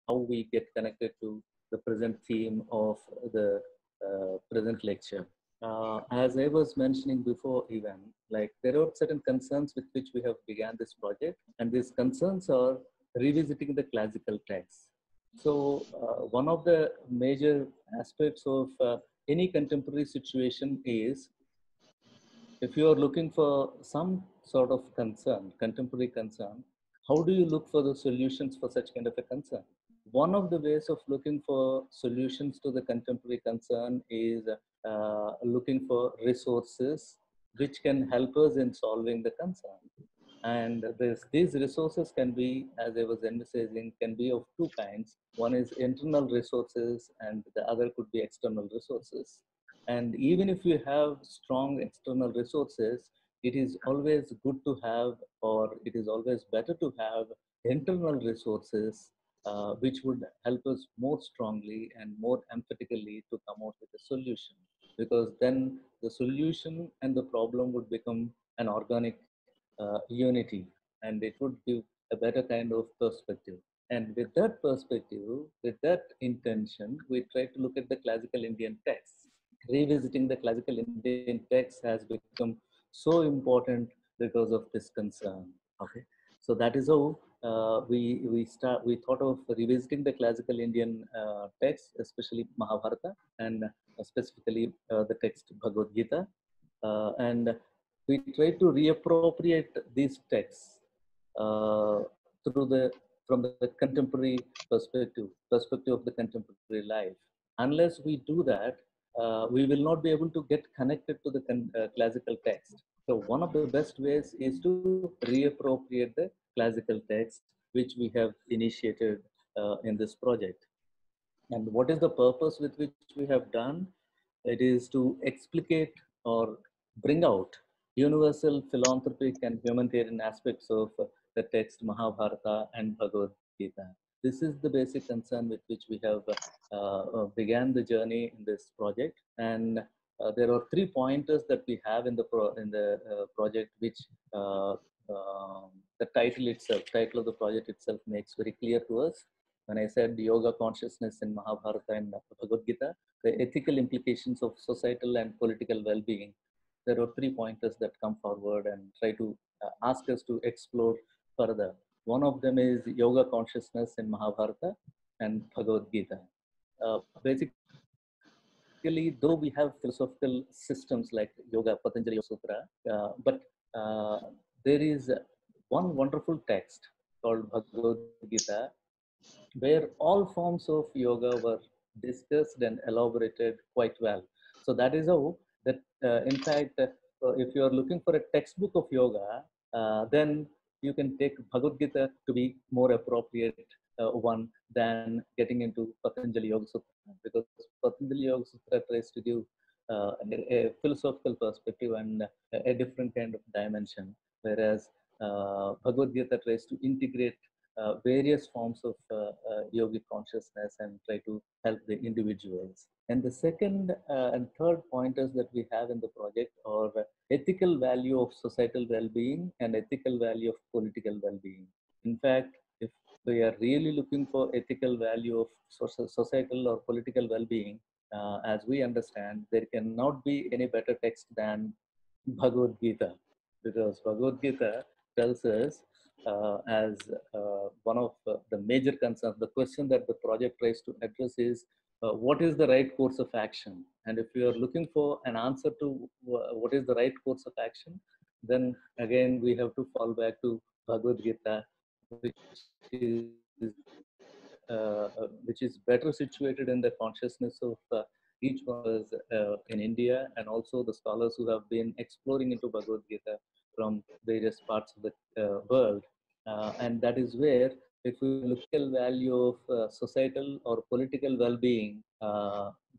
how we get connected to the present theme of the present lecture. As I was mentioning before, even like there are certain concerns with which we have began this project, and these concerns are revisiting the classical texts. So one of the major aspects of any contemporary situation is if you are looking for some sort of concern, contemporary concern, how do you look for the solutions for such kind of a concern? One of the ways of looking for solutions to the contemporary concern is looking for resources which can help us in solving the concern. And these resources can be, as I was emphasizing, can be of two kinds. One is internal resources and the other could be external resources. And even if you have strong external resources, it is always good to have, or it is always better to have internal resources which would help us more strongly and more empathically to come out with a solution. Because then the solution and the problem would become an organic unity, and it would give a better kind of perspective. And with that perspective, with that intention, we try to look at the classical Indian texts. Revisiting the classical Indian text has become so important because of this concern. Okay, so that is how we thought of revisiting the classical Indian texts, especially Mahabharata and specifically the text Bhagavad Gita, and we try to reappropriate these texts uh, through the from the contemporary perspective of the contemporary life. Unless we do that, we will not be able to get connected to the classical text. So one of the best ways is to reappropriate the classical text, which we have initiated in this project. And what is the purpose with which we have done? It is to explicate or bring out universal philanthropic and humanitarian aspects of the text Mahabharata and Bhagavad Gita. This is the basic concern with which we have began the journey in this project. And there are 3 pointers that we have in the project, which the title of the project itself makes very clear to us. When I said yoga consciousness in Mahabharata and Bhagavad Gita, the ethical implications of societal and political well-being, there are 3 pointers that come forward and try to ask us to explore further. One of them is yoga consciousness in Mahabharata and Bhagavad Gita. Basically, though we have philosophical systems like yoga, Patanjali Yoga Sutra, but there is one wonderful text called Bhagavad Gita, where all forms of yoga were discussed and elaborated quite well. So that is how that, in fact, if you are looking for a textbook of yoga, then you can take Bhagavad Gita to be more appropriate one than getting into Patanjali Yoga Sutra, because Patanjali Yoga Sutra tries to give a philosophical perspective and a different kind of dimension, whereas Bhagavad Gita tries to integrate various forms of yogic consciousness and try to help the individuals. And the second and third pointers that we have in the project are ethical value of societal well-being and ethical value of political well-being. In fact, if we are really looking for ethical value of societal or political well-being, as we understand, there cannot be any better text than Bhagavad Gita, because Bhagavad Gita tells us as one of the major concerns, the question that the project tries to address is what is the right course of action? And if you are looking for an answer to what is the right course of action, then again we have to fall back to Bhagavad Gita, which is better situated in the consciousness of each one of us in India, and also the scholars who have been exploring into Bhagavad Gita from various parts of the world. And that is where, if we look at the value of societal or political well-being,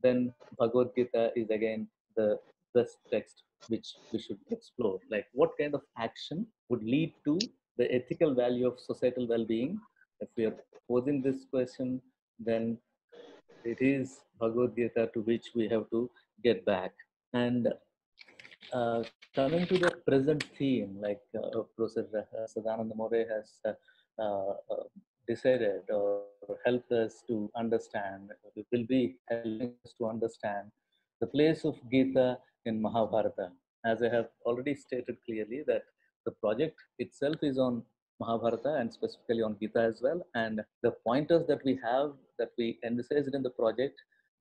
then Bhagavad Gita is again the best text which we should explore. Like, what kind of action would lead to the ethical value of societal well-being? If we are posing this question, then it is Bhagavad Gita to which we have to get back. And coming to the present theme, like Professor Sadananda More has decided or help us to understand, it will be helping us to understand the place of Gita in Mahabharata. As I have already stated clearly that the project itself is on Mahabharata and specifically on Gita as well. And the pointers that we have, that we envisaged in the project,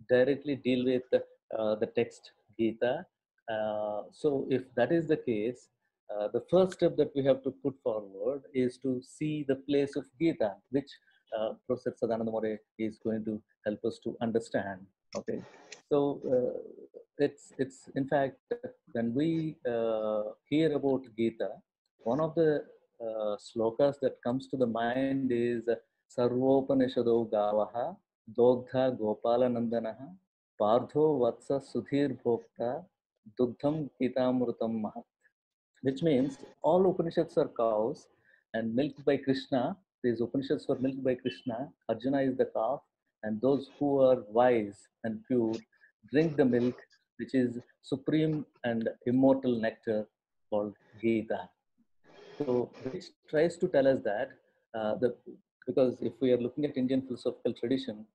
directly deal with the text Gita. So if that is the case, the first step that we have to put forward is to see the place of Gita, which Professor Sadananda More is going to help us to understand. Okay, so it's in fact when we hear about Gita, one of the slokas that comes to the mind is Sarvopanishado Gavaha Dogdha Gopala Nandanaha Pardho Vatsa Sudhir Bhokta Dugdham Pitamrutam Mahat, which means all Upanishads are cows and milked by Krishna. These Upanishads were milked by Krishna. Arjuna is the calf, and those who are wise and pure drink the milk, which is supreme and immortal nectar called Gita. So, which tries to tell us that because if we are looking at Indian philosophical tradition,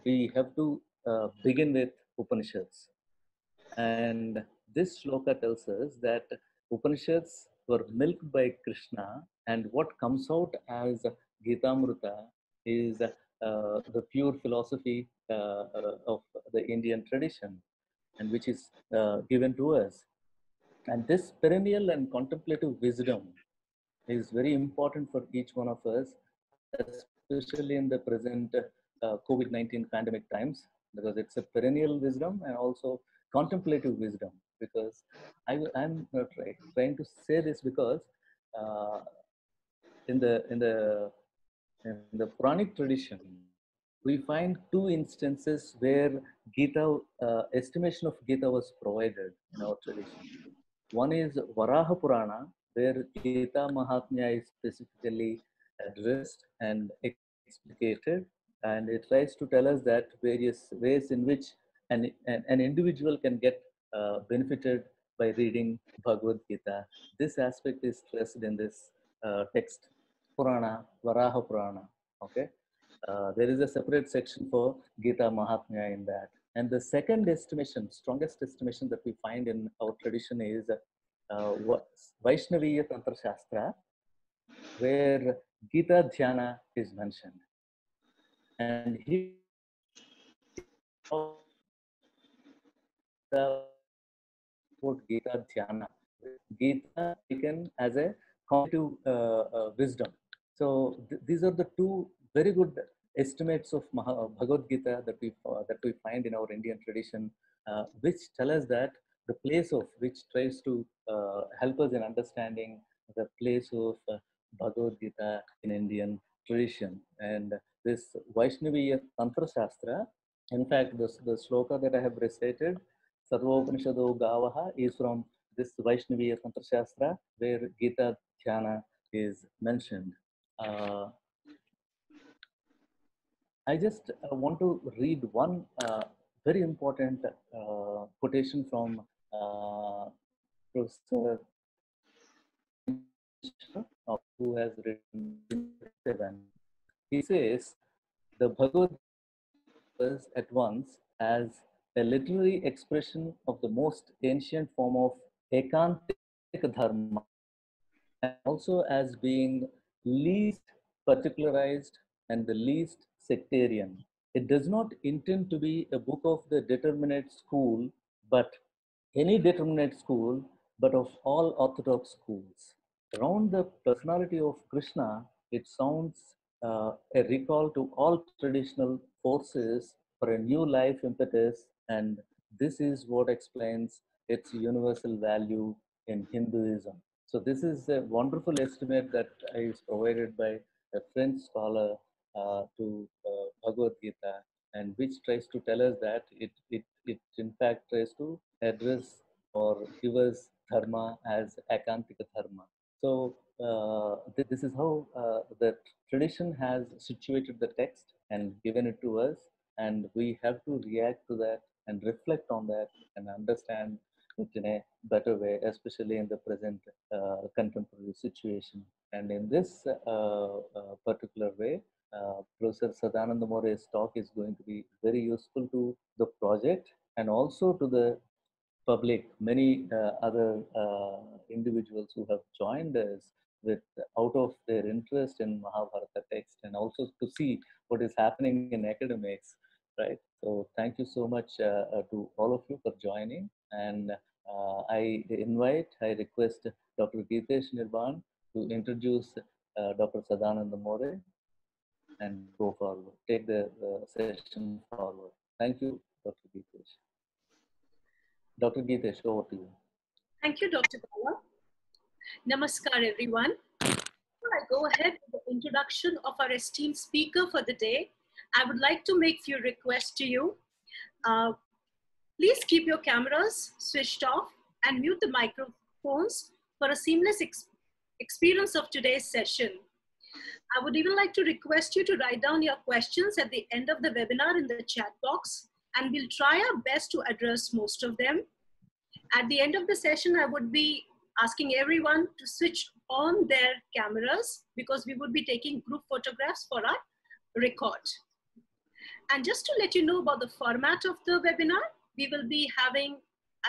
we have to begin with Upanishads. And this shloka tells us that Upanishads were milked by Krishna, and what comes out as Gitamrita is the pure philosophy of the Indian tradition, and which is given to us. And this perennial and contemplative wisdom is very important for each one of us, especially in the present COVID-19 pandemic times, because it's a perennial wisdom and also contemplative wisdom. Because I'm trying to say this because uh, in the in the in the Puranic tradition, we find two instances where Gita estimation of Gita was provided in our tradition. One is Varaha Purana, where Gita Mahatmya is specifically addressed and explicated, and it tries to tell us that various ways in which an individual can get benefited by reading Bhagavad Gita. This aspect is stressed in this text, Purana, Varaha Purana. Okay, there is a separate section for Gita Mahatmya in that. And the second estimation, strongest estimation that we find in our tradition is Vaishnaviya Tantra Shastra, where Gita Dhyana is mentioned. And here about Gita Dhyana, Gita taken as a cognitive wisdom. So these are the two very good estimates of Bhagavad Gita that we find in our Indian tradition, which tell us that the place of which tries to help us in understanding the place of Bhagavad Gita in Indian tradition. And this Vaishnaviya Tantra Shastra, in fact, the sloka that I have recited, Sarvopanishado Gavaha, is from this Vaishnaviya Tantra Shastra, where Gita Dhyana is mentioned. Uh, I just want to read one very important quotation from Professor who has written seven. He says the Bhagavad was at once as a literary expression of the most ancient form of Ekantika Dharma, and also as being least particularized and the least sectarian. It does not intend to be a book of the determinate school, but any determinate school, but of all orthodox schools. Around the personality of Krishna, it sounds a recall to all traditional forces for a new life impetus, and this is what explains its universal value in Hinduism. So, this is a wonderful estimate that is provided by a French scholar to Bhagavad Gita, and which tries to tell us that it in fact tries to address or give us dharma as Akantika Dharma. So this is how the tradition has situated the text and given it to us, and we have to react to that and reflect on that and understand it in a better way, especially in the present contemporary situation. And in this particular way, Professor Sadananda More's talk is going to be very useful to the project and also to the public. Many other individuals who have joined us with out of their interest in Mahabharata text and also to see what is happening in academics, right? So thank you so much to all of you for joining. And I request Dr. Geetesh Nirban to introduce Dr. Sadananda More and go forward, take the session forward. Thank you, Dr. Geetesh. Dr. Geetesh, over to you. Thank you, Dr. Bala. Namaskar, everyone. Before I go ahead with the introduction of our esteemed speaker for the day, I would like to make a few requests to you. Please keep your cameras switched off and mute the microphones for a seamless experience of today's session. I would even like to request you to write down your questions at the end of the webinar in the chat box, and we'll try our best to address most of them. At the end of the session, I would be asking everyone to switch on their cameras because we would be taking group photographs for our record. And just to let you know about the format of the webinar, we will be having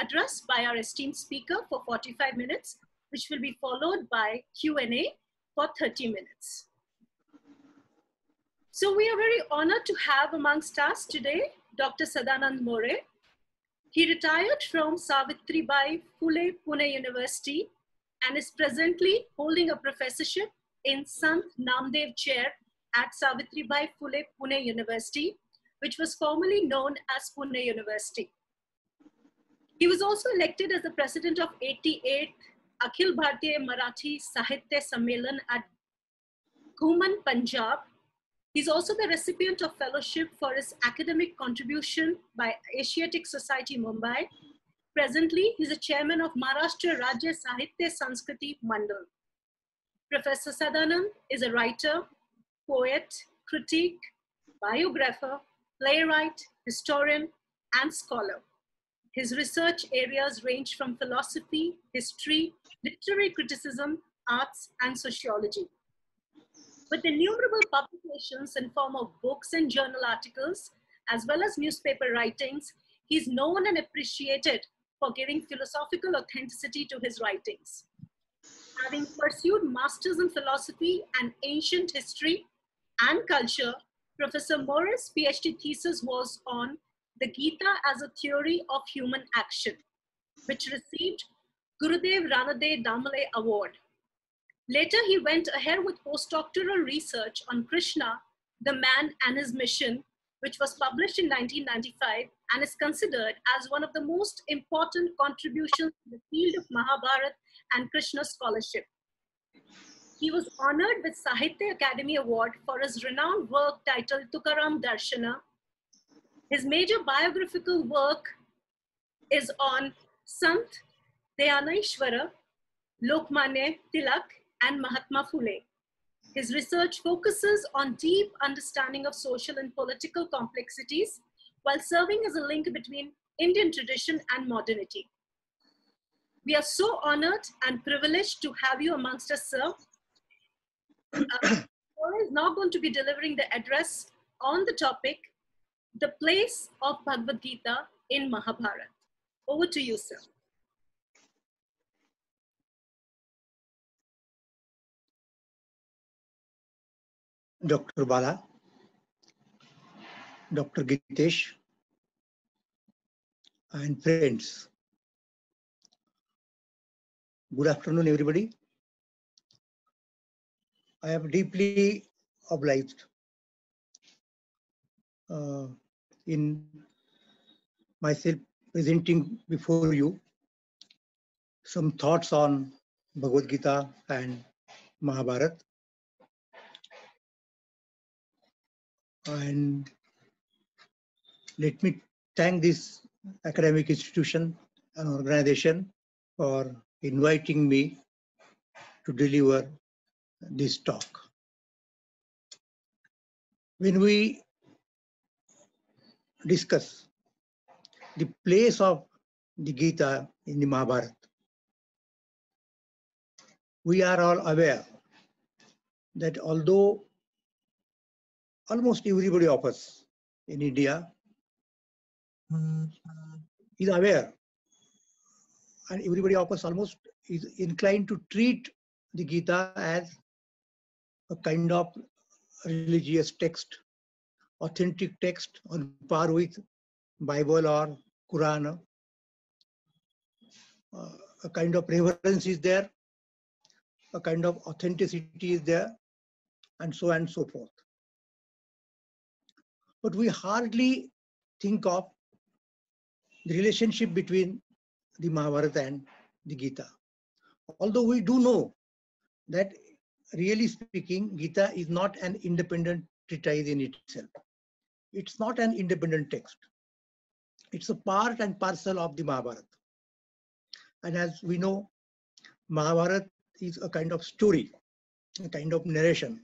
address by our esteemed speaker for 45 minutes, which will be followed by Q&A for 30 minutes. So we are very honored to have amongst us today, Dr. Sadananda More. He retired from Savitribai Phule Pune University and is presently holding a professorship in Sant Namdev Chair at Savitribai Phule Pune University, which was formerly known as Pune University. He was also elected as the president of 88th Akhil Bharatiya Marathi Sahitya Sammelan at Ghuman, Punjab. He's also the recipient of fellowship for his academic contribution by Asiatic Society, Mumbai. Presently, he's a chairman of Maharashtra Rajya Sahitya Sanskriti Mandal. Professor Sadanand is a writer, poet, critic, biographer, playwright, historian, and scholar. His research areas range from philosophy, history, literary criticism, arts, and sociology. With innumerable publications in form of books and journal articles, as well as newspaper writings, he's known and appreciated for giving philosophical authenticity to his writings. Having pursued masters in philosophy and ancient history and culture, Professor More's PhD thesis was on the Gita as a theory of human action, which received Gurudev Ranade Damale Award. Later, he went ahead with postdoctoral research on Krishna, the man and his mission, which was published in 1995 and is considered as one of the most important contributions to the field of Mahabharata and Krishna scholarship. He was honored with Sahitya Academy Award for his renowned work titled Tukaram Darshana. His major biographical work is on Sant Dhyaneshwara, Lokmanya Tilak, and Mahatma Phule. His research focuses on deep understanding of social and political complexities while serving as a link between Indian tradition and modernity. We are so honored and privileged to have you amongst us, sir. Moore is now going to be delivering the address on the topic, the place of Bhagavad Gita in Mahabharata. Over to you, sir. Dr. Bala, Dr. Geetesh, and friends. Good afternoon, everybody. I am deeply obliged in myself presenting before you some thoughts on Bhagavad Gita and Mahabharata. And let me thank this academic institution and organization for inviting me to deliver this talk. When we discuss the place of the Gita in the Mahabharata, we are all aware that although almost everybody of us in India is aware, and everybody of us almost is inclined to treat the Gita as a kind of religious text, authentic text on par with Bible or Quran. A kind of reverence is there, a kind of authenticity is there, and so on and so forth. But we hardly think of the relationship between the Mahabharata and the Gita. Although we do know that, really speaking, Gita is not an independent treatise in itself. It's not an independent text. It's a part and parcel of the Mahabharata. And as we know, Mahabharata is a kind of story, a kind of narration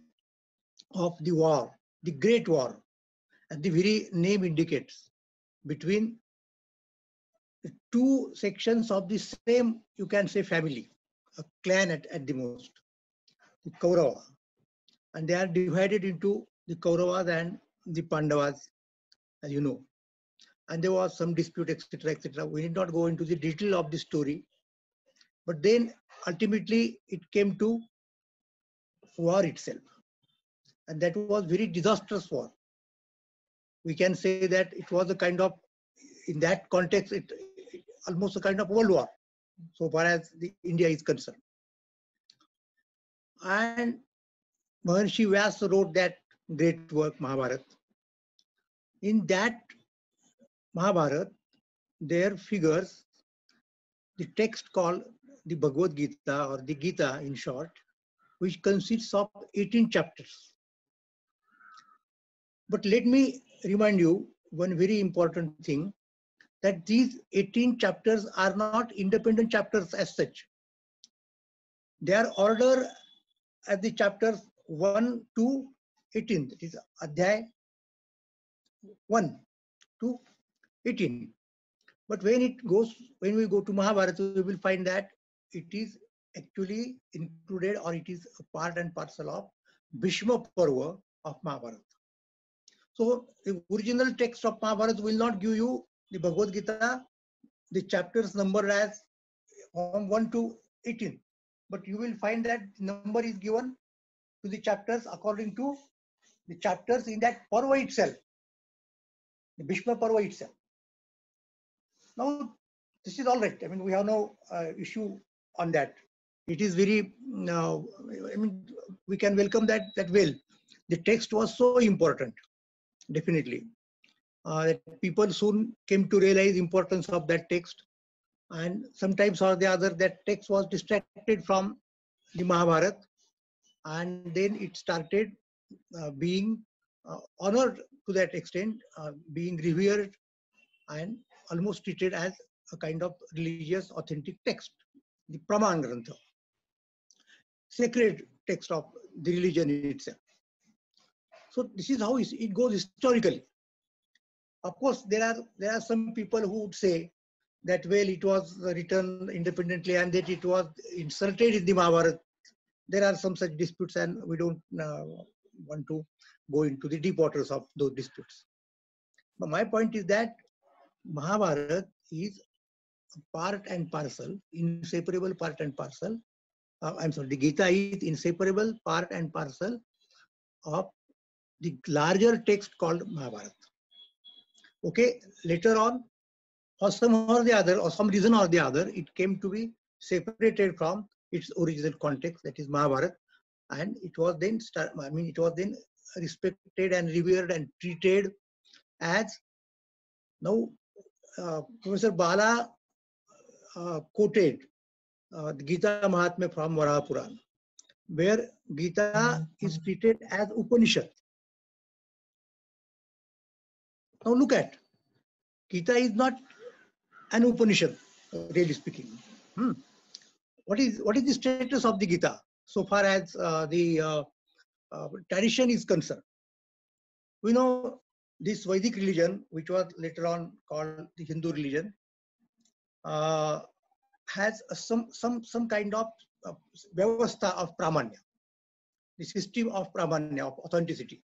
of the war, the great war, as the very name indicates, between the two sections of the same, you can say, family, a clan at the most, the Kaurava. And they are divided into the Kauravas and the Pandavas, as you know. And there was some dispute, etc., etc. We need not go into the detail of the story. But then ultimately it came to war itself. And that was very disastrous war. We can say that it was a kind of, in that context, it almost a kind of world war, so far as the India is concerned. And Maharshi Vyasa wrote that great work, Mahabharata. In that Mahabharata, there figures the text called the Bhagavad Gita, or the Gita in short, which consists of 18 chapters. But let me remind you one very important thing, that these 18 chapters are not independent chapters as such. They are ordered as the chapters 1 to 18, that is Adhyay 1 to 18. But when we go to Mahabharata, we will find that it is actually included, or it is a part and parcel of Bhishma Parva of Mahabharata. So the original text of Mahabharata will not give you the Bhagavad Gita, the chapters numbered as from 1 to 18. But you will find that number is given to the chapters according to the chapters in that Parva itself, the Bhishma Parva itself. Now, this is all right. I mean, we have no issue on that. It is very, I mean, we can welcome that well. The text was so important, definitely. People soon came to realize importance of that text. And sometimes or the other, that text was distracted from the Mahabharata. And then it started being honored to that extent, being revered and almost treated as a kind of religious authentic text, the Praman Grantha, sacred text of the religion itself. So this is how it goes historically. Of course, there are some people who would say that, well, it was written independently and that it was inserted in the Mahabharata. There are some such disputes, and we don't want to go into the deep waters of those disputes. But my point is that Mahabharata is a part and parcel, inseparable part and parcel. The Gita is inseparable part and parcel of the larger text called Mahabharata. Okay, later on, for some or the other, or some reason or the other, it came to be separated from its original context, that is Mahabharata, and it was then respected and revered and treated as, now Professor Bala quoted the Gita Mahatmya from Varaha Purana, where Gita is treated as Upanishad. Now look at, Gita is not an Upanishad, really speaking. What is the status of the Gita so far as the tradition is concerned? We know this Vedic religion, which was later on called the Hindu religion, has some kind of vyavastha of pramanya, the system of pramanya, of authenticity.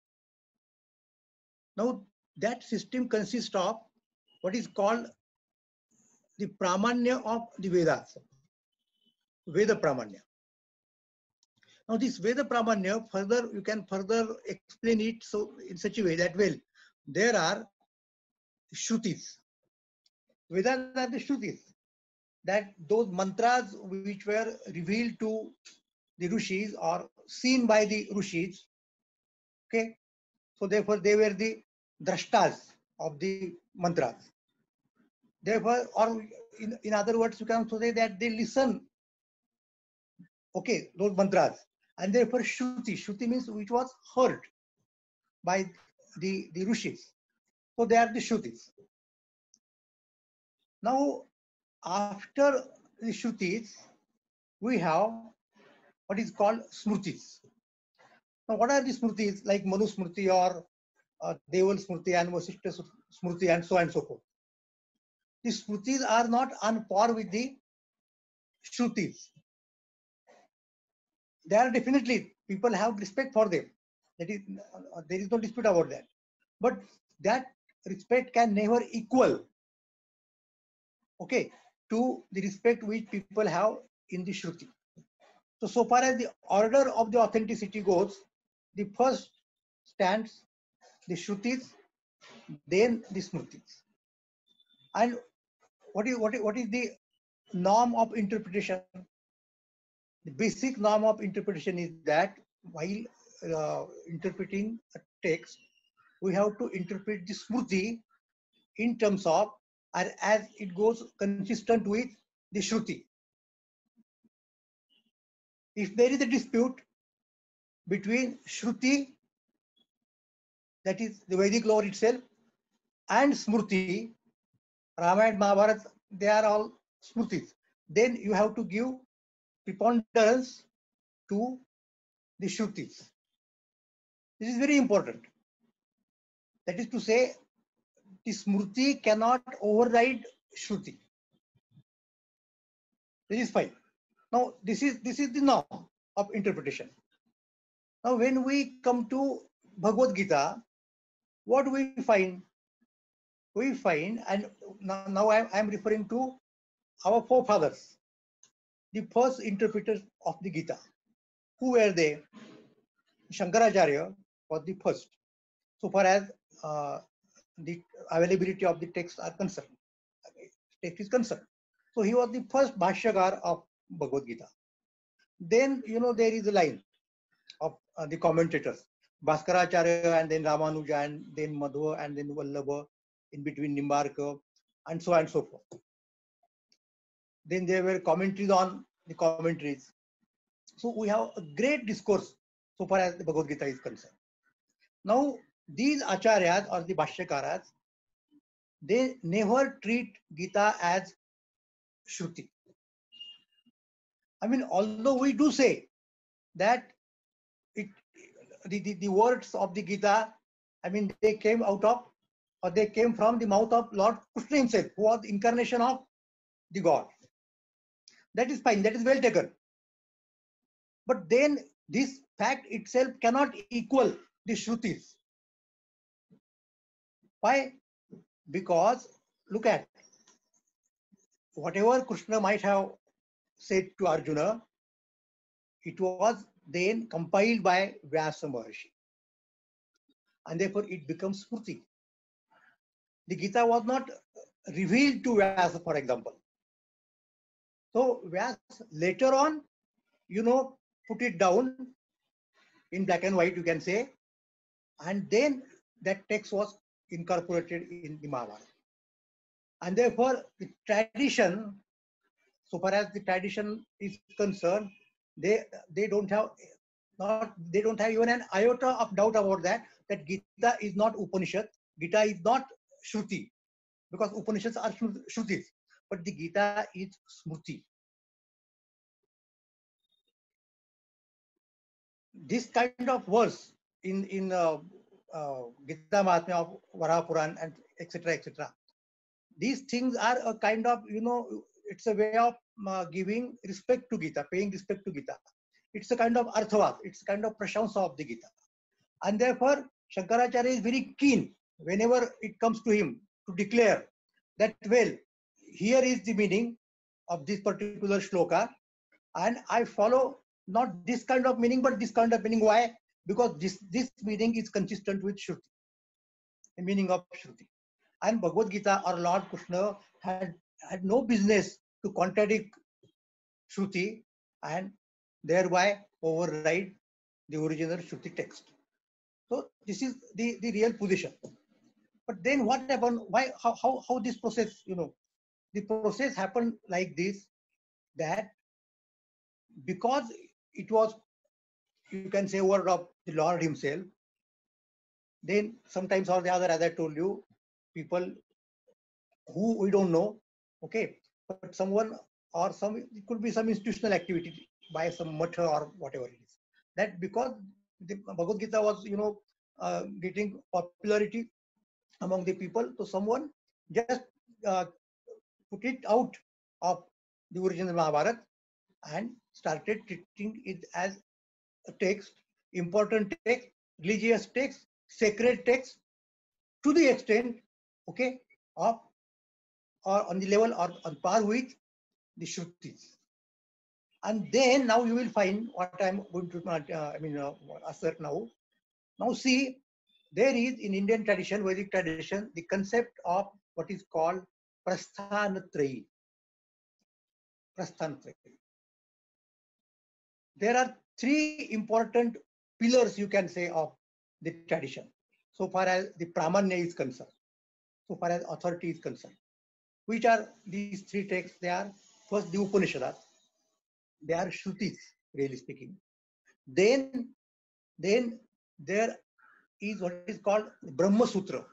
Now that system consists of what is called the Pramanya of the Vedas, Veda Pramanya. Now this Veda Pramanya, further you can further explain it so in such a way that, well, there are Shrutis. Vedas are the Shrutis, that those mantras which were revealed to the Rishis or seen by the Rishis, okay, so therefore they were the drashtas of the mantras. Therefore, or in other words, you can also say that they listen, okay, those mantras, and therefore Shruti. Shruti means which was heard by the Rishis. So they are the Shrutis. Now, after the Shrutis, we have what is called Smrutis. Now, what are the Smrutis like Manu Smriti or Deval Smriti and Vasishtha Smriti and so forth? The Smrutis are not on par with the Shrutis. They are definitely, people have respect for them. That is, there is no dispute about that. But that respect can never equal, okay, to the respect which people have in the Shruti. So far as the order of the authenticity goes, the first stands the Shrutis, then the Smritis. And what is the norm of interpretation? The basic norm of interpretation is that while interpreting a text, we have to interpret the Smriti in terms of, or as it goes consistent with the Shruti. If there is a dispute between Shruti, that is the Vedic lore itself, and Smriti, Ramayana, Mahabharata, they are all Smritis, then you have to give preponderance to the Shrutis. This is very important. That is to say, the Smriti cannot override Shruti. This is fine. Now, this is the norm of interpretation. Now, when we come to Bhagavad Gita, what we find? We find, and now I am referring to our forefathers, the first interpreters of the Gita. Who were they? Shankaracharya was the first, so far as the availability of the text are concerned. Text is concerned. So he was the first Bhashyakar of Bhagavad Gita. Then, there is a line of the commentators, Bhaskaracharya and then Ramanuja and then Madhva and then Vallabha, in between Nimbarka and so on and so forth. Then there were commentaries on the commentaries. So we have a great discourse so far as the Bhagavad Gita is concerned. Now, these acharyas or the Bhashyakaras, they never treat Gita as Shruti. I mean, although we do say that the words of the Gita, I mean, they came out of, or they came from the mouth of Lord Krishna himself, who was the incarnation of the God. That is fine, that is well taken. But then this fact itself cannot equal the Shrutis. Why? Because look at whatever Krishna might have said to Arjuna, it was then compiled by Vyasa Maharshi. And therefore it becomes Smriti. The Gita was not revealed to Vyasa, for example. So Vyasa later on, put it down in black and white, you can say, and then that text was incorporated in the Mahabharata. And therefore the tradition, so far as the tradition is concerned, they don't have even an iota of doubt about that Gita is not Upanishad, Gita is not Shruti, because Upanishads are Shrutis, but the Gita is Smriti. This kind of verse in Gita Mahatmya of Varaha Puran and etc. These things are a kind of, it's a way of giving respect to Gita, paying respect to Gita. It's a kind of arthavas, it's a kind of prashansa of the Gita. And therefore, Shankaracharya is very keen whenever it comes to him to declare that, well, here is the meaning of this particular shloka, and I follow not this kind of meaning, but this kind of meaning. Why? Because this meaning is consistent with Shruti, the meaning of Shruti. And Bhagavad Gita or Lord Krishna had no business to contradict Shruti and thereby override the original Shruti text. So this is the real position. But then what happened? Why? How this process? The process happened like this, that because it was, you can say, word of the Lord Himself. Then sometimes or the other, as I told you, people who we don't know, okay, but someone or it could be some institutional activity by some matha or whatever it is. That because the Bhagavad Gita was, getting popularity among the people, so someone just put it out of the original Mahabharata and started treating it as a text, important text, religious text, sacred text, to the extent, okay, of or on the level or on par with the Shrutis. And then now you will find what I'm going to assert now. Now see, there is in Indian tradition, Vedic tradition, the concept of what is called Prasthanatrayi. Prasthanatrayi. There are three important pillars, you can say, of the tradition, so far as the Pramanya is concerned, so far as authority is concerned. Which are these three texts? They are first the Upanishads, they are Shrutis, really speaking. Then there is what is called Brahma Sutra.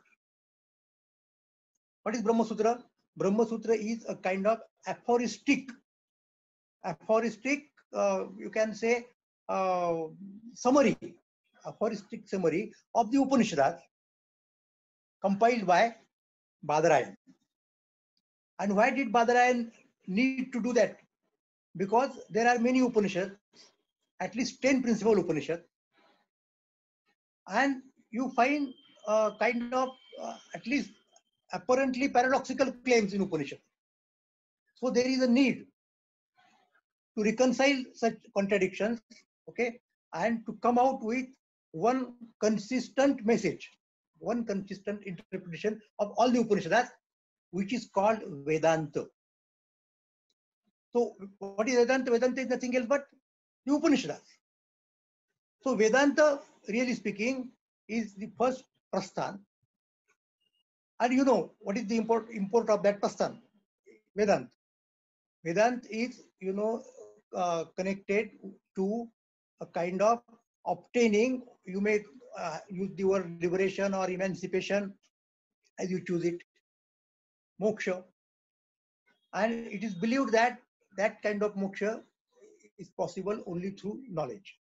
What is Brahma Sutra? Brahma Sutra is a kind of aphoristic, you can say, summary, aphoristic summary of the Upanishads, compiled by Badarayan. And why did Badarayan need to do that? Because there are many Upanishads, at least 10 principal Upanishads, and you find kind of at least apparently paradoxical claims in Upanishad. So there is a need to reconcile such contradictions, okay, and to come out with one consistent message, one consistent interpretation of all the Upanishads, which is called Vedanta. So what is Vedanta? Vedanta is nothing else but the Upanishads. So Vedanta, really speaking, is the first prasthan. And you know what is the import of that prasthan? Vedanta. Vedanta is, connected to a kind of obtaining, you may use the word liberation or emancipation as you choose it, moksha. And it is believed that that kind of moksha is possible only through knowledge.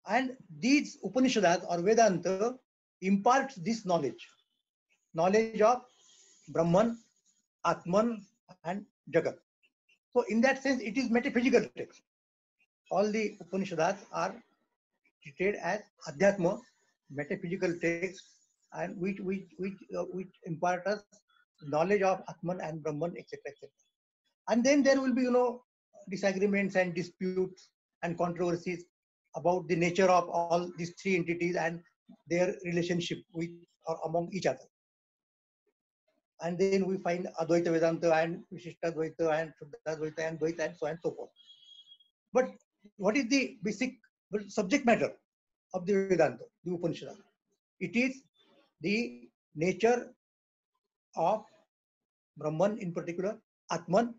And these Upanishads or Vedanta imparts this knowledge of Brahman, Atman and Jagat. So in that sense, it is metaphysical text. All the Upanishads are treated as Adhyatma, metaphysical text, and which impart us knowledge of Atman and Brahman, etc., etc. And then there will be, disagreements and disputes and controversies about the nature of all these three entities and their relationship with or among each other. And then we find Advaita Vedanta and Vishishtadvaita and Shuddhadvaita and Dvaita and so on and so forth. But what is the basic subject matter of the Vedanta, the Upanishad? It is the nature of Brahman in particular, Atman,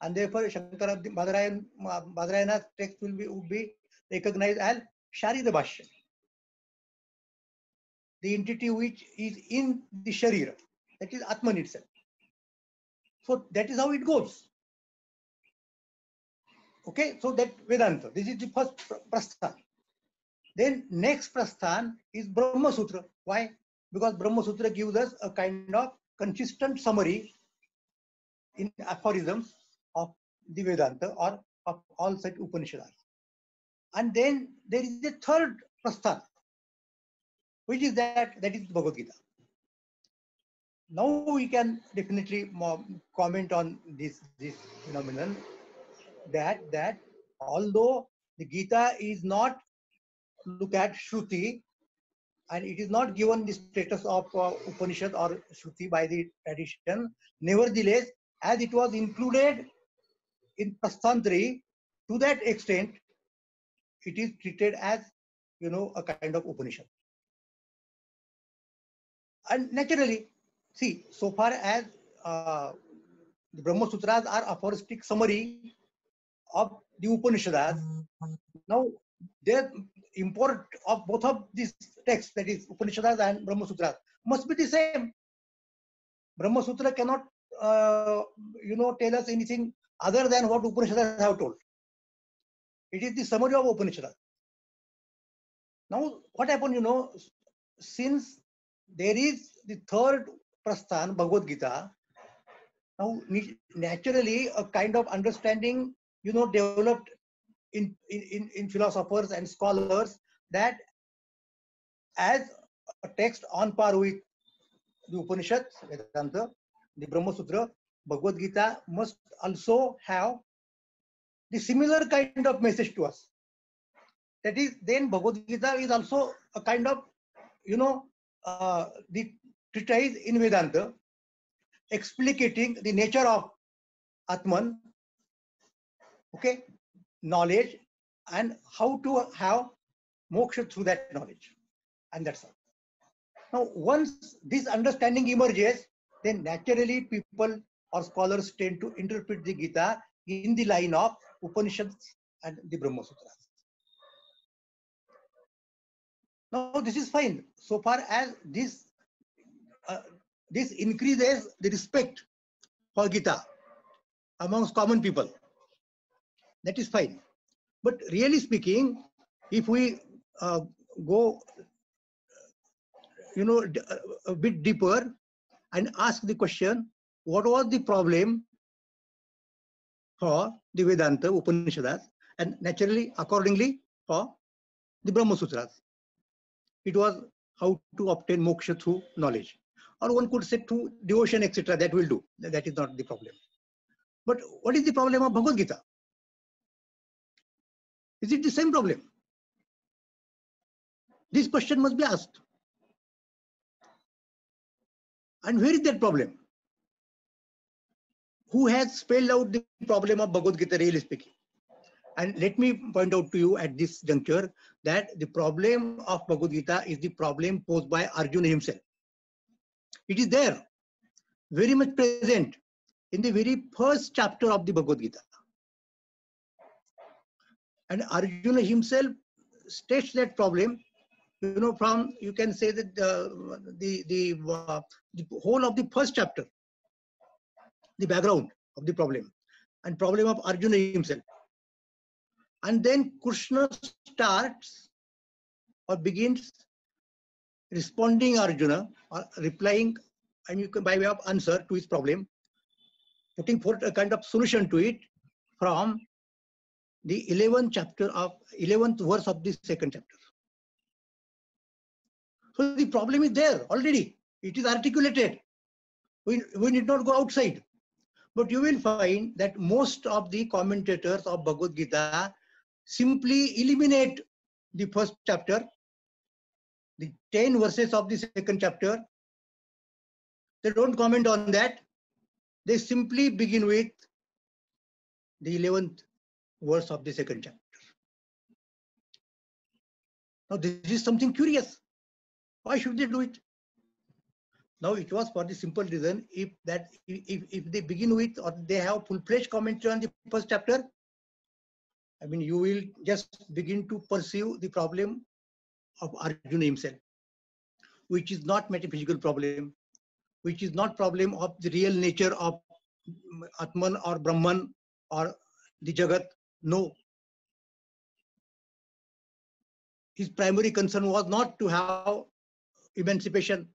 and therefore Shankara Badarayana's text would be recognized as Sharira Bhashya, the entity which is in the Sharira, that is Atman itself. So that is how it goes. Okay, so that Vedanta, this is the first prasthan. Then next prasthan is Brahma Sutra. Why? Because Brahma Sutra gives us a kind of consistent summary in aphorisms of the Vedanta or of all such Upanishads. And then there is a third prasthan. which is that is Bhagavad Gita. Now we can definitely comment on this phenomenon that although the Gita is not look at Shruti, and it is not given the status of Upanishad or Shruti by the tradition, nevertheless, as it was included in Prasthantraya, to that extent, it is treated as, a kind of Upanishad. And naturally, see, so far as the Brahma Sutras are aphoristic summary of the Upanishads, now their import of both of these texts, that is Upanishads and Brahma Sutras, must be the same. Brahma Sutra cannot, tell us anything other than what Upanishads have told. It is the summary of Upanishads. Now, what happened, since there is the third Prasthan, Bhagavad Gita, now naturally a kind of understanding, developed in philosophers and scholars that as a text on par with the Upanishads, Vedanta, the Brahma Sutra, Bhagavad Gita must also have the similar kind of message to us. That is, then Bhagavad Gita is also a kind of, the treatise in Vedanta, explicating the nature of Atman, okay, knowledge, and how to have moksha through that knowledge. And that's all. Now, once this understanding emerges, then naturally people or scholars tend to interpret the Gita in the line of Upanishads and the Brahma Sutras. Now, this is fine so far as this increases the respect for Gita amongst common people. That is fine. But really speaking, if we go, a bit deeper and ask the question, what was the problem for the Vedanta, Upanishads, and naturally, accordingly, for the Brahma Sutras? It was how to obtain moksha through knowledge. Or one could say through devotion, etc. That will do. That is not the problem. But what is the problem of Bhagavad Gita? Is it the same problem? This question must be asked. And where is that problem? Who has spelled out the problem of Bhagavad Gita, really speaking? And let me point out to you at this juncture that the problem of Bhagavad Gita is the problem posed by Arjuna himself. It is there, very much present in the very first chapter of the Bhagavad Gita. And Arjuna himself states that problem, from, you can say that the whole of the first chapter, the background of the problem and problem of Arjuna himself. And then Krishna starts or begins responding Arjuna or replying, and you can by way of answer to his problem, putting forth a kind of solution to it from the 11th verse of the second chapter. So the problem is there already. It is articulated. We need not go outside. But you will find that most of the commentators of Bhagavad Gita simply eliminate the first chapter, the 10 verses of the second chapter. They don't comment on that. They simply begin with the 11th verse of the second chapter. Now this is something curious. Why should they do it? Now it was for the simple reason, if they begin with or they have full-fledged commentary on the first chapter, I mean, you will just begin to pursue the problem of Arjuna himself, which is not metaphysical problem, which is not problem of the real nature of Atman or Brahman or the Jagat. No. His primary concern was not to have emancipation.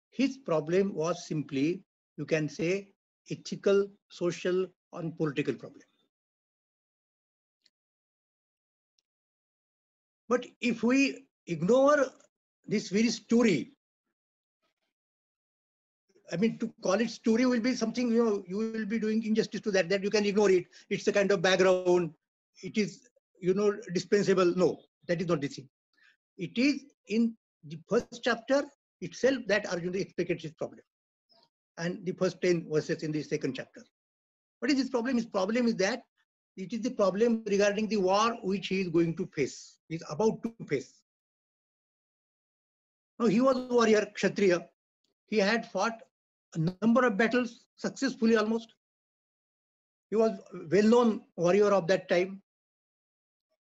His problem was simply, you can say, ethical, social, and political problem. But if we ignore this very story, I mean, to call it story will be something, you will be doing injustice to that you can ignore it. It's a kind of background. It is, dispensable. No, that is not the thing. It is in the first chapter itself that Arjuna explicates his problem. And the first 10 verses in the second chapter. What is his problem? His problem is that it is the problem regarding the war which he is going to face. He is about to face. Now, he was a warrior, Kshatriya. He had fought a number of battles successfully almost. He was a well-known warrior of that time.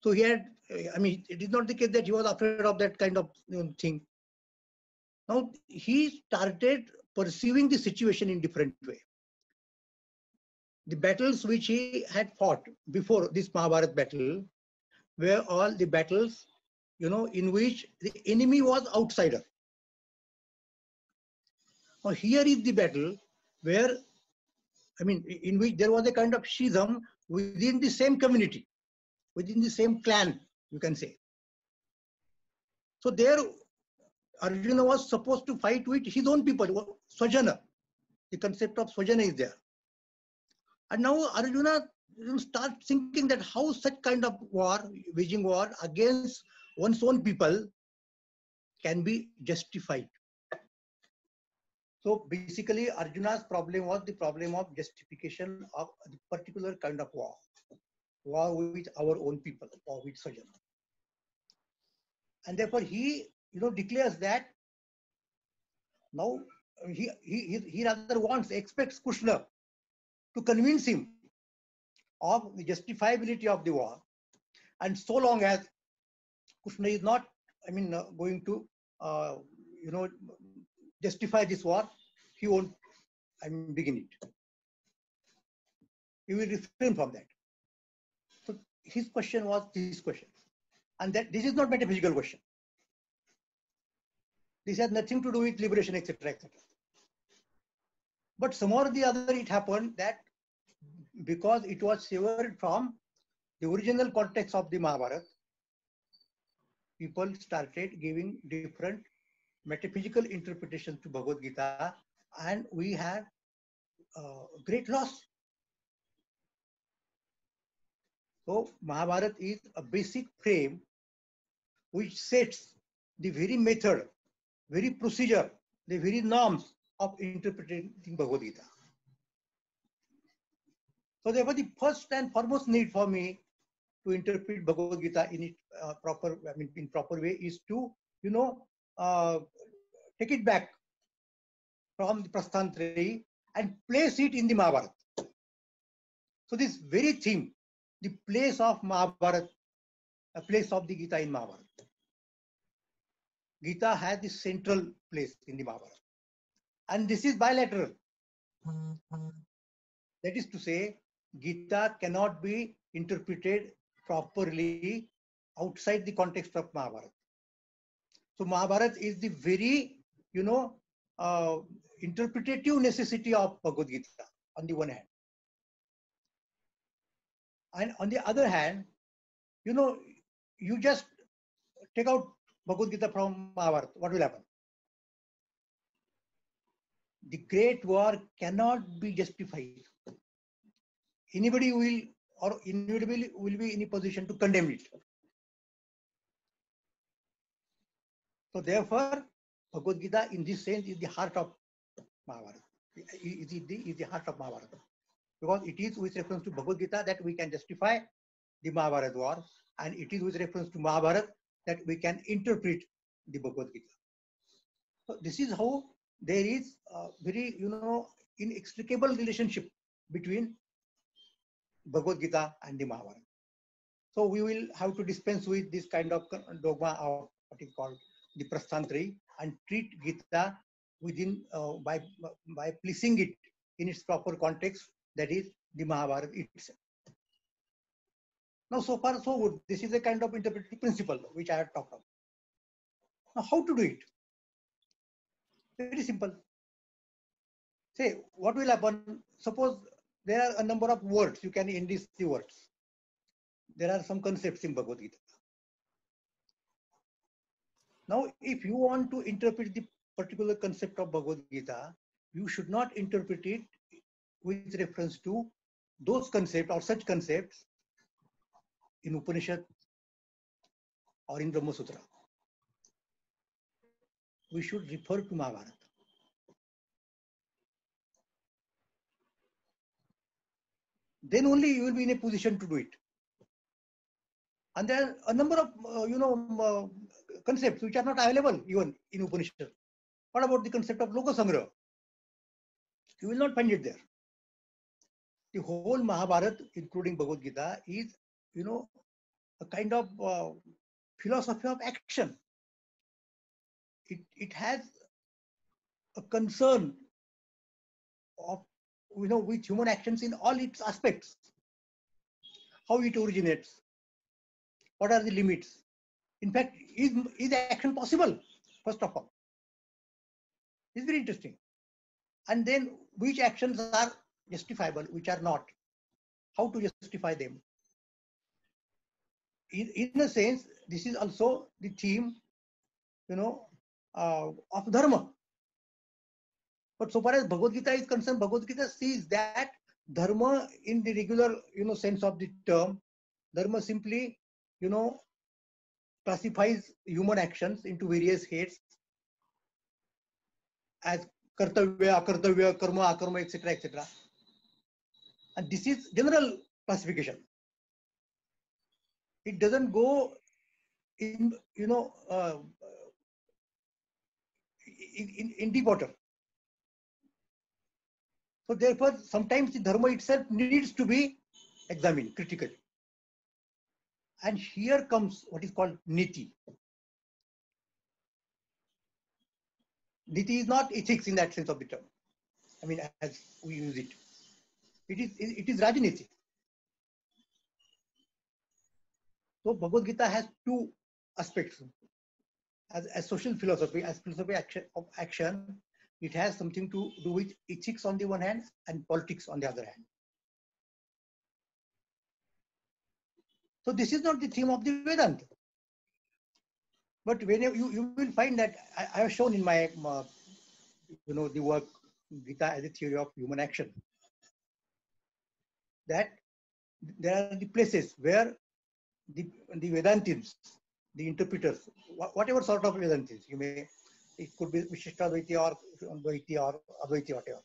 So he had, it is not the case that he was afraid of that kind of thing. Now, he started perceiving the situation in different way. The battles which he had fought before this Mahabharat battle were all the battles, in which the enemy was outsider. Now, here is the battle where, in which there was a kind of schism within the same community, within the same clan, you can say. So there, Arjuna was supposed to fight with his own people, Swajana. The concept of Swajana is there. And now Arjuna starts thinking that how such kind of war, waging war against one's own people can be justified. So basically Arjuna's problem was the problem of justification of a particular kind of war with our own people, or with Swajana. And therefore he declares that now he rather expects Krishna to convince him of the justifiability of the war. And so long as Krishna is not, going to, justify this war, he won't, begin it. He will refrain from that. So his question was this question. And that this is not metaphysical question. This has nothing to do with liberation, etc., etc. But somehow or the other it happened that because it was severed from the original context of the Mahabharata, people started giving different metaphysical interpretations to Bhagavad Gita, and we had great loss. So Mahabharata is a basic frame which sets the very method, very procedure, the very norms of interpreting Bhagavad Gita. So therefore the first and foremost need for me to interpret Bhagavad Gita in its proper way is to, take it back from the Prasthantrayee and place it in the Mahabharata. So this very theme, the place of Mahabharata, a place of the Gita in Mahabharata. Gita has the central place in the Mahabharata. And this is bilateral. That is to say, Gita cannot be interpreted properly outside the context of Mahabharata. So Mahabharata is the very, interpretative necessity of Bhagavad Gita on the one hand. And on the other hand, you just take out Bhagavad Gita from Mahabharata, what will happen? The great war cannot be justified. Anybody will be in a position to condemn it. So therefore, Bhagavad Gita in this sense is the heart of Mahabharata. Is the heart of Mahabharata. Because it is with reference to Bhagavad Gita that we can justify the Mahabharata war, and it is with reference to Mahabharata that we can interpret the Bhagavad Gita. So this is how there is a very, inextricable relationship between Bhagavad Gita and the Mahabharata. So we will have to dispense with this kind of dogma of what is called the Prasthantrayee and treat Gita within by placing it in its proper context, that is the Mahabharata itself. Now, so far so good. This is a kind of interpretive principle which I have talked about. Now, how to do it? Very simple. Say, what will happen? Suppose there are a number of words, you can enlist the words. There are some concepts in Bhagavad Gita. Now, if you want to interpret the particular concept of Bhagavad Gita, you should not interpret it with reference to those concepts or such concepts in Upanishad or in Brahma Sutra. We should refer to Mahabharata. Then only you will be in a position to do it. And there are a number of concepts which are not available even in Upanishad. What about the concept of Loka Sangraha? You will not find it there. The whole Mahabharata, including Bhagavad Gita, is a kind of philosophy of action. It has a concern of with human actions in all its aspects. How it originates, what are the limits? In fact, is action possible? First of all, it's very interesting. And then which actions are justifiable, which are not? How to justify them? In a sense, this is also the theme, of dharma. But so far as Bhagavad Gita is concerned, Bhagavad Gita sees that dharma in the regular, sense of the term, dharma simply, classifies human actions into various heads as kartavya, akartavya, karma, akarma, etc., etc. And this is general classification. It doesn't go in, in deep water. So therefore, sometimes the dharma itself needs to be examined critically. And here comes what is called niti. Niti is not ethics in that sense of the term. I mean, as we use it. It is Rajaniti. So Bhagavad Gita has two aspects. As social philosophy, as philosophy of action, it has something to do with ethics on the one hand and politics on the other hand. So this is not the theme of the Vedanta. But when you will find that I have shown in my the work Gita as a theory of human action, that there are the places where the Vedantins, the interpreters, whatever sort of Vedantins, it could be Vishishtadvaiti or Dvaiti or Advaiti, whatever,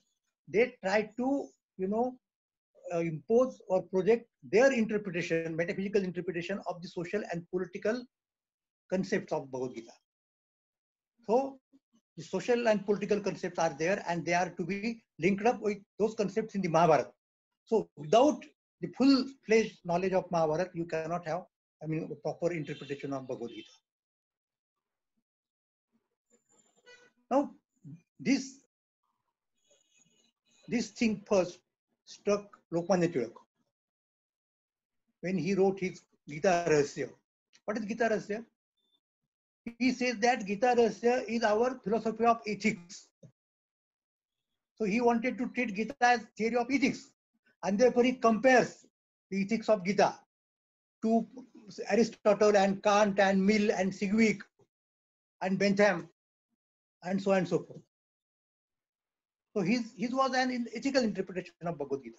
they try to impose or project their interpretation, metaphysical interpretation of the social and political concepts of Bhagavad Gita. So the social and political concepts are there, and they are to be linked up with those concepts in the Mahabharata. So without the full-fledged knowledge of Mahabharata, you cannot have, a proper interpretation of Bhagavad Gita. Now, this thing first struck Lokmanya Tilak when he wrote his Gita Rahasya. What is Gita Rahasya? He says that Gita Rahasya is our philosophy of ethics. So he wanted to treat Gita as theory of ethics, and therefore he compares the ethics of Gita to Aristotle and Kant and Mill and Sigwick and Bentham and so on and so forth. So his was an ethical interpretation of Bhagavad Gita.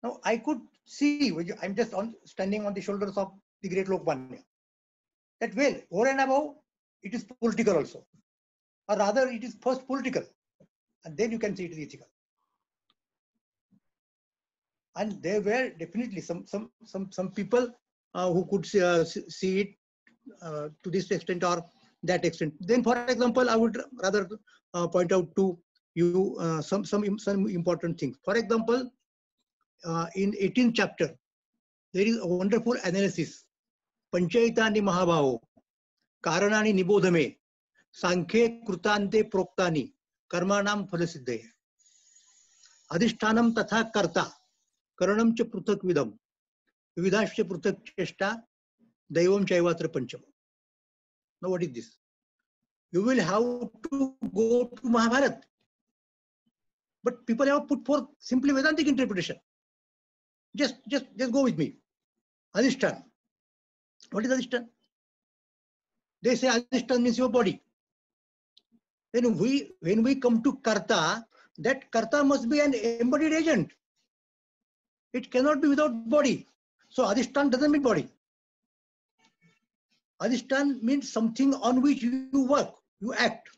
Now I could see, I'm just standing on the shoulders of the great Lokmanya, that well, over and above, it is political also. Or rather, it is first political, and then you can see it is ethical. And there were definitely some people who could see it to this extent or that extent. Then, for example, I would rather point out to you some important things. For example, in 18th chapter, there is a wonderful analysis. Panchayitani Mahabhavo, Karanani Nibodhame, Sankhe Krutante Proktani, Karmanam Phalasiddhaya. Adhishtanam Tatha Karta, Karanam Cha Pruthak Vidam, Vividhascha Pruthak Cheshta, Daivam Chaivatra Pancham. Now what is this? You will have to go to Mahabharata. But people have put forth simply Vedantic interpretation. Just go with me. Adhishtan. What is Adhishtan? They say Adhishtan means your body. Then when we come to Karta, that Karta must be an embodied agent. It cannot be without body. So Adhishtan doesn't mean body. Adhishtan means something on which you work, you act.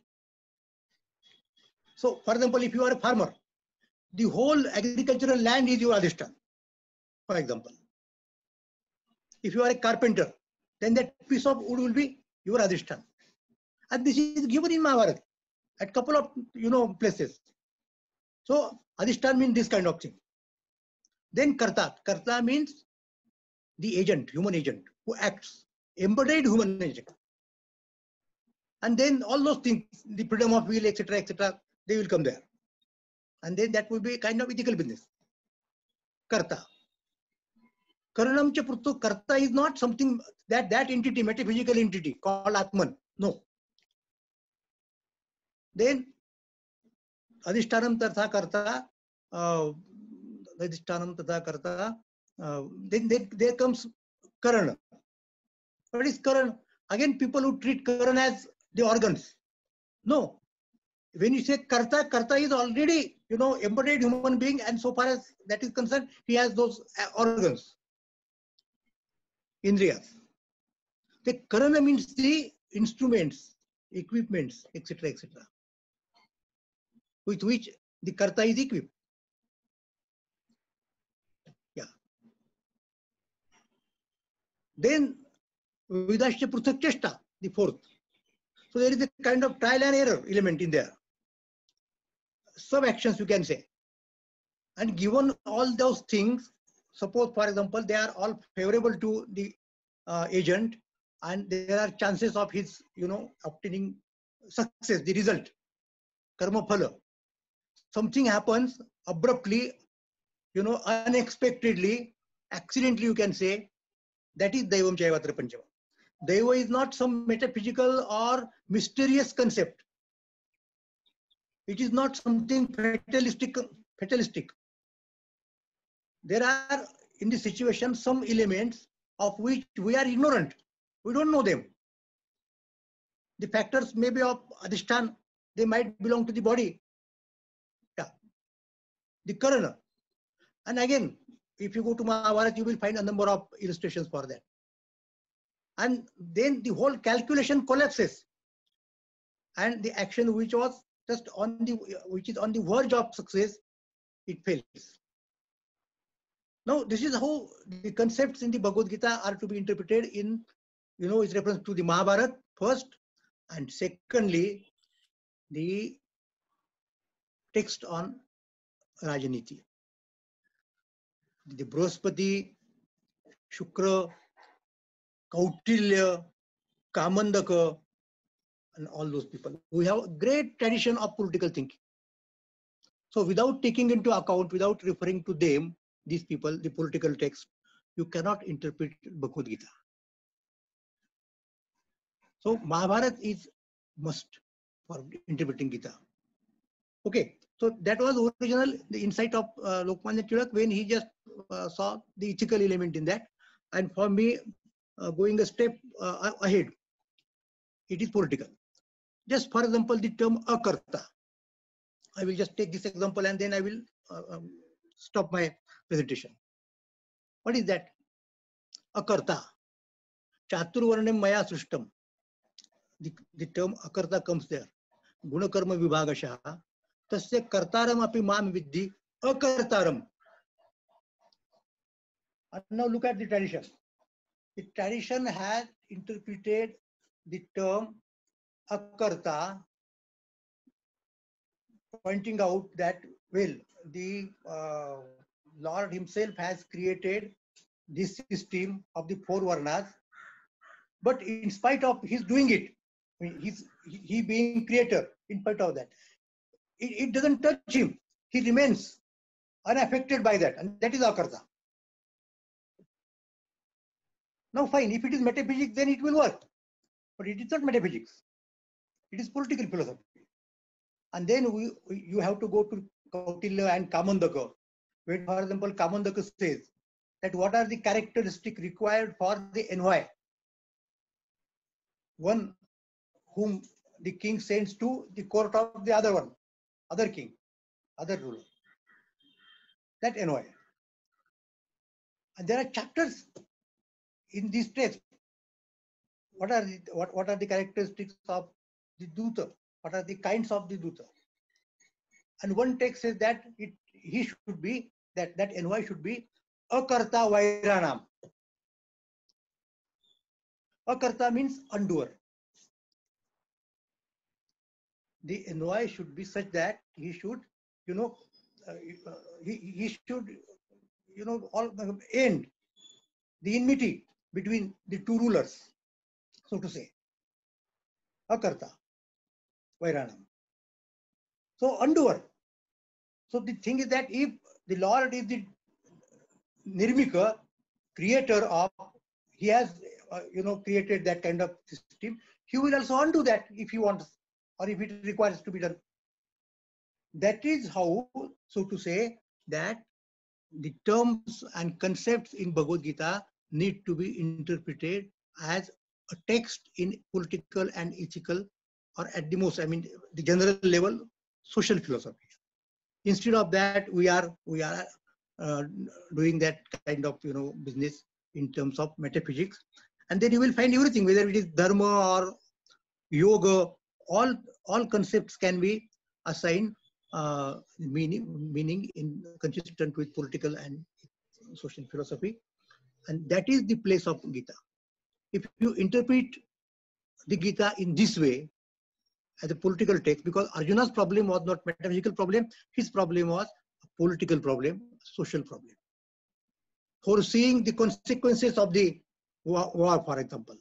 So, for example, if you are a farmer, the whole agricultural land is your Adhishtan, for example. If you are a carpenter, then that piece of wood will be your Adhishtan. And this is given in Mahabharata at couple of places. So Adhishtan means this kind of thing. Then Karta. Karta means the agent, human agent, who acts, embodied human agent. And then all those things, the freedom of will, etc., they will come there. And then that will be a kind of ethical business. Karta. Karanam cha pruttu. Karta is not something that entity, metaphysical entity called Atman. No. Then Adhishtanam tatha karta, Adhishtanam tatha karta, then there comes Karana. What is Karana? Again, people who treat Karana as the organs. No. When you say Karta, Karta is already, embodied human being, and so far as that is concerned, he has those organs, Indriyas. The Karana means the instruments, equipments, etc., with which the Karta is equipped. Yeah. Then Vidasya Pruthak Chesta, the fourth. So there is a kind of trial and error element in there. Sub-actions, you can say. And given all those things, suppose, for example, they are all favorable to the agent, and there are chances of his, obtaining success, the result, karma phala. Something happens abruptly, unexpectedly, accidentally, you can say, that is Daivam Chayavatra Panchama. Daiva is not some metaphysical or mysterious concept. It is not something fatalistic. There are in the situation some elements of which we are ignorant. We don't know them. The factors may be of Adhishtan, they might belong to the body. Yeah. The Karana. And again, if you go to Mahabharata, you will find a number of illustrations for that. And then the whole calculation collapses. And the action which was just which is on the verge of success, it fails. Now, this is how the concepts in the Bhagavad Gita are to be interpreted in, its reference to the Mahabharata first, and secondly, the text on Rajaniti. The Brihaspati, Shukra, Kautilya, Kamandaka, and all those people. We have a great tradition of political thinking. So without taking into account, without referring to them, these people, the political text, you cannot interpret Bhagavad Gita. So Mahabharata is must for interpreting Gita. Okay, so that was the insight of Lokmanya Tilak when he just saw the ethical element in that. And for me, going a step ahead, it is political. Just for example, the term akarta. I will just take this example and then I will stop my presentation. What is that? Akarta. Chaturvarnam maya srishtam. The term akarta comes there. Gunakarma vibhagashaha. Tasya kartaram api mam viddhi akartaram. And now look at the tradition. The tradition has interpreted the term akarta, pointing out that, well, the Lord himself has created this system of the four varnas, but in spite of his doing it, he being creator, in spite of that, it doesn't touch him. He remains unaffected by that, and that is akarta. Now fine, if it is metaphysics, then it will work. But it is not metaphysics. It is political philosophy. And then you have to go to Kautilya and Kamandaka. When, for example, Kamandaka says that what are the characteristics required for the envoy? one whom the king sends to the court of the other one, other king, other ruler. That envoy. And there are chapters in these texts. What are the characteristics of the Duta? What are the kinds of the Duta? And one text says that he should be, that envoy should be Akarta Vairanam. Akarta means undoer. The envoy should be such that he should, he should, all end the enmity between the two rulers, so to say. Akarta Vairanam. So undoer. So the thing is that if the Lord is the Nirmika, creator of, he has created that kind of system, he will also undo that if he wants, or if it requires to be done. That is how, so to say, that the terms and concepts in Bhagavad Gita need to be interpreted as a text in political and ethical, or at the most, I mean, the general level, social philosophy. Instead of that, we are doing that kind of business in terms of metaphysics, and then you will find everything, whether it is dharma or yoga, all concepts can be assigned meaning in consistent with political and social philosophy, and that is the place of Gita. If you interpret the Gita in this way, as a political text, because Arjuna's problem was not metaphysical problem, his problem was a political problem, social problem. Foreseeing the consequences of the war, for example.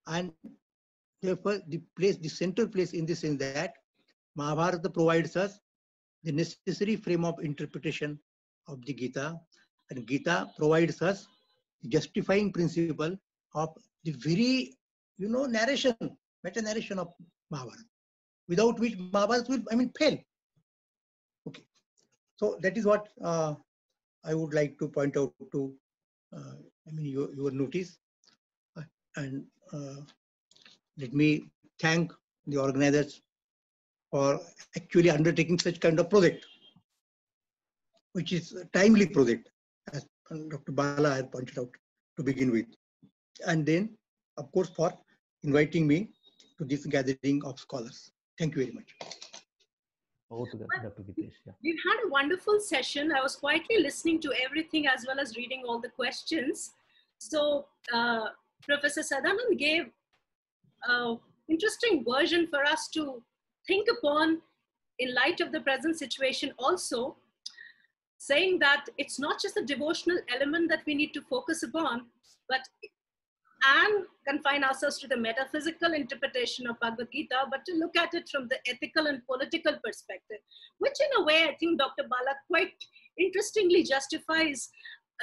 And therefore, the central place in this is that Mahabharata provides us the necessary frame of interpretation of the Gita, and Gita provides us the justifying principle of the very narration, meta-narration of Mahabharata, without which Mahabharata will, fail. Okay. So that is what I would like to point out to, your notice. And let me thank the organizers for actually undertaking such kind of project, which is a timely project, as Dr. Bala had pointed out to begin with. And then, of course, for inviting me to this gathering of scholars. Thank you very much. Over to Dr. Gitesh. Yeah. We've had a wonderful session. I was quietly listening to everything as well as reading all the questions. So Professor Sadanand gave an interesting version for us to think upon in light of the present situation also, saying that it's not just the devotional element that we need to focus upon, but and confine ourselves to the metaphysical interpretation of Bhagavad Gita, but to look at it from the ethical and political perspective, which in a way, I think Dr. Bala quite interestingly justifies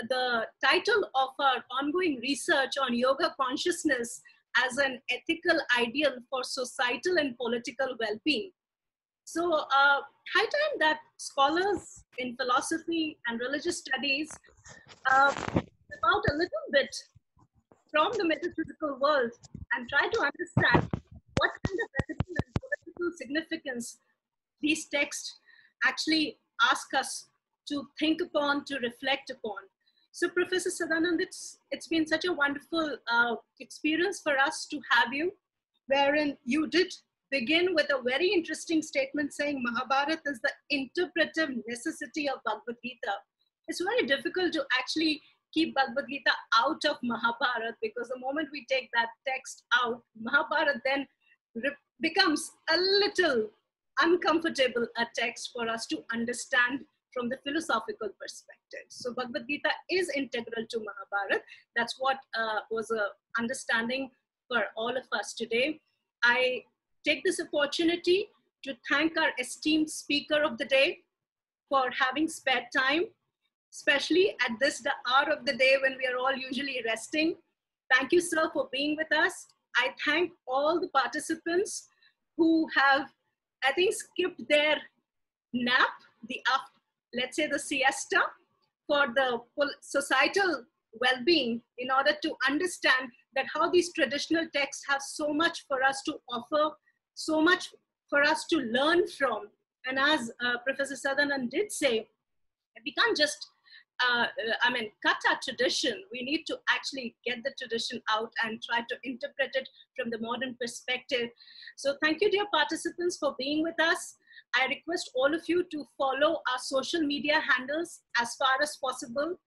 the title of our ongoing research on yoga consciousness as an ethical ideal for societal and political well-being. So high time that scholars in philosophy and religious studies about a little bit from the metaphysical world and try to understand what kind of ethical and political significance these texts actually ask us to think upon, to reflect upon. So Professor Sadanand, it's been such a wonderful experience for us to have you, wherein you did begin with a very interesting statement saying Mahabharata is the interpretive necessity of Bhagavad Gita. It's very difficult to actually keep Bhagavad Gita out of Mahabharata, because the moment we take that text out, Mahabharata then becomes a little uncomfortable a text for us to understand from the philosophical perspective. So Bhagavad Gita is integral to Mahabharata. That's what was an understanding for all of us today. I take this opportunity to thank our esteemed speaker of the day for having spared time, especially at this the hour of the day when we are all usually resting. Thank you, sir, for being with us. I thank all the participants who have, I think, skipped their nap, let's say the siesta, for the societal well-being in order to understand that how these traditional texts have so much for us to offer, so much for us to learn from. And as Professor Sadanand did say, we can't just cut our tradition. We need to actually get the tradition out and try to interpret it from the modern perspective. So thank you, dear participants, for being with us. I request all of you to follow our social media handles as far as possible.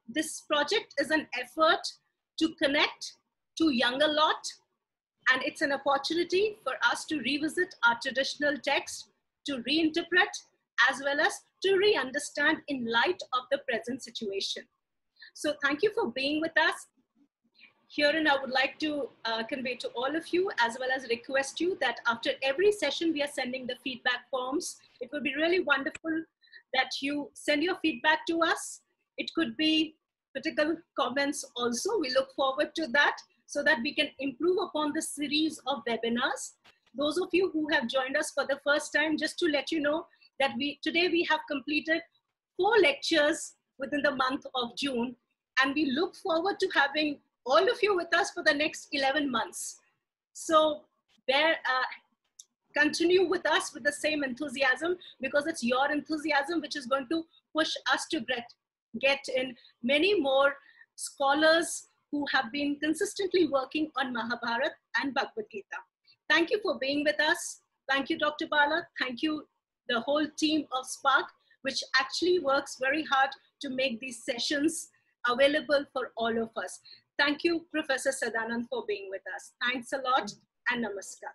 This project is an effort to connect to younger lot, and it's an opportunity for us to revisit our traditional text, to reinterpret, as well as to re-understand in light of the present situation. So thank you for being with us. Herein, I would like to convey to all of you, as well as request you, that after every session, we are sending the feedback forms. It would be really wonderful that you send your feedback to us. It could be critical comments also. We look forward to that so that we can improve upon the series of webinars. Those of you who have joined us for the first time, just to let you know that today we have completed 4 lectures within the month of June, and we look forward to having all of you with us for the next 11 months. So continue with us with the same enthusiasm, because it's your enthusiasm which is going to push us to get in many more scholars who have been consistently working on Mahabharata and Bhagavad Gita. Thank you for being with us. Thank you, Dr. Bala. Thank you, the whole team of SPARC, which actually works very hard to make these sessions available for all of us. Thank you, Professor Sadanand, for being with us. Thanks a lot, and namaskar.